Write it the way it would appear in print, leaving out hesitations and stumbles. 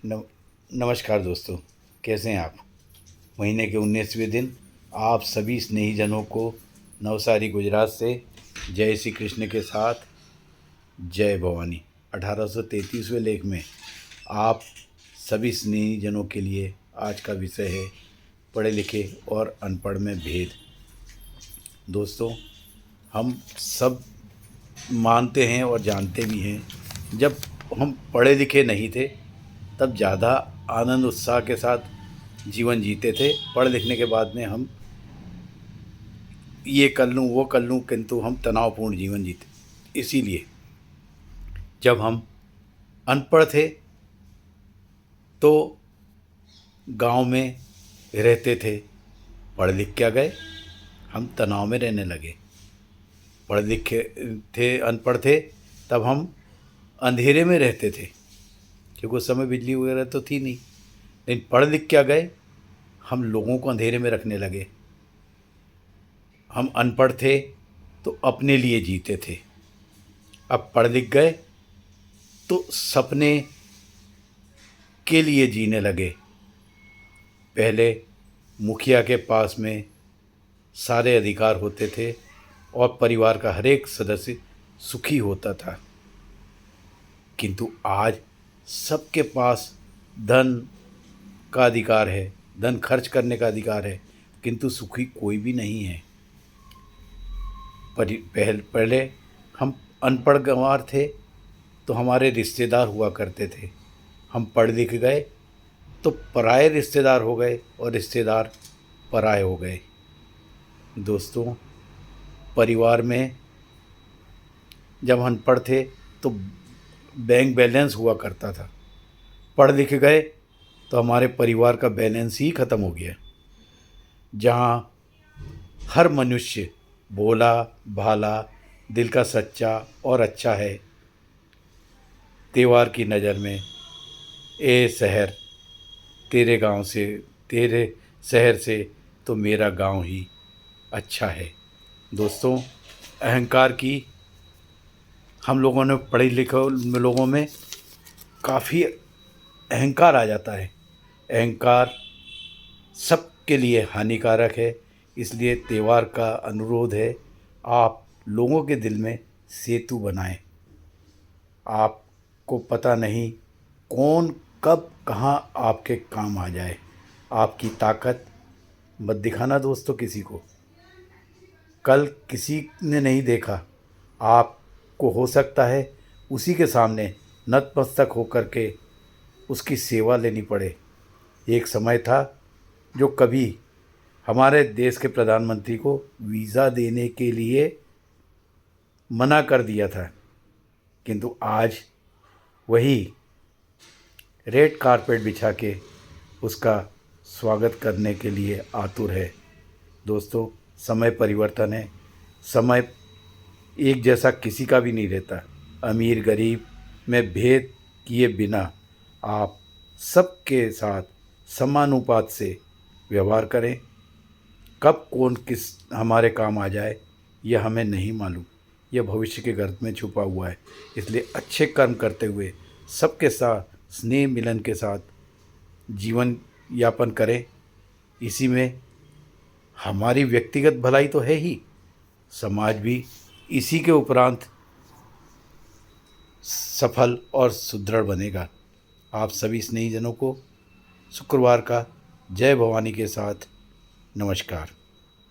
नम नमस्कार दोस्तों, कैसे हैं आप? महीने के 19वें दिन आप सभी स्नेहीजनों को नवसारी गुजरात से जय श्री कृष्ण के साथ जय भवानी। 1833वें लेख में आप सभी स्नेहीजनों के लिए आज का विषय है पढ़े लिखे और अनपढ़ में भेद। दोस्तों, हम सब मानते हैं और जानते भी हैं, जब हम पढ़े लिखे नहीं थे तब ज़्यादा आनंद उत्साह के साथ जीवन जीते थे। पढ़ लिखने के बाद में हम ये कर लूँ वो कर लूँ, किंतु हम तनावपूर्ण जीवन जीते। इसीलिए जब हम अनपढ़ थे तो गांव में रहते थे, पढ़ लिख क्या गए, हम तनाव में रहने लगे। पढ़ लिखे थे, अनपढ़ थे, तब हम अंधेरे में रहते थे क्योंकि उस समय बिजली वगैरह तो थी नहीं। लेकिन पढ़ लिख क्या गए, हम लोगों को अंधेरे में रखने लगे। हम अनपढ़ थे तो अपने लिए जीते थे, अब पढ़ लिख गए तो सपने के लिए जीने लगे। पहले मुखिया के पास में सारे अधिकार होते थे और परिवार का हर एक सदस्य सुखी होता था, किंतु आज सबके पास धन का अधिकार है, धन खर्च करने का अधिकार है, किंतु सुखी कोई भी नहीं है। पहले हम अनपढ़ गंवार थे तो हमारे रिश्तेदार हुआ करते थे। हम पढ़ लिख गए तो पराए रिश्तेदार हो गए और रिश्तेदार पराए हो गए। दोस्तों, परिवार में जब अनपढ़ थे तो बैंक बैलेंस हुआ करता था, पढ़ लिख गए तो हमारे परिवार का बैलेंस ही ख़त्म हो गया। जहाँ हर मनुष्य भोला भाला, दिल का सच्चा और अच्छा है, त्योहार की नज़र में ए शहर तेरे शहर से तो मेरा गांव ही अच्छा है। दोस्तों, अहंकार की हम लोगों ने पढ़े लिखे लोगों में काफ़ी अहंकार आ जाता है। अहंकार सबके लिए हानिकारक है। इसलिए त्यौहार का अनुरोध है, आप लोगों के दिल में सेतु बनाएं। आपको पता नहीं कौन कब कहाँ आपके काम आ जाए। आपकी ताकत मत दिखाना दोस्तों किसी को। कल किसी ने नहीं देखा, आपको हो सकता है उसी के सामने नतमस्तक होकर के उसकी सेवा लेनी पड़े। एक समय था जो कभी हमारे देश के प्रधानमंत्री को वीज़ा देने के लिए मना कर दिया था, किंतु आज वही रेड कारपेट बिछा के उसका स्वागत करने के लिए आतुर है। दोस्तों, समय परिवर्तन है। समय एक जैसा किसी का भी नहीं रहता। अमीर गरीब में भेद किए बिना आप सबके साथ समानुपात से व्यवहार करें। कब कौन किस हमारे काम आ जाए यह हमें नहीं मालूम, यह भविष्य के गर्भ में छुपा हुआ है। इसलिए अच्छे कर्म करते हुए सबके साथ स्नेह मिलन के साथ जीवन यापन करें। इसी में हमारी व्यक्तिगत भलाई तो है ही, समाज भी इसी के उपरांत सफल और सुदृढ़ बनेगा। आप सभी स्नेहीजनों को शुक्रवार का जय भवानी के साथ नमस्कार।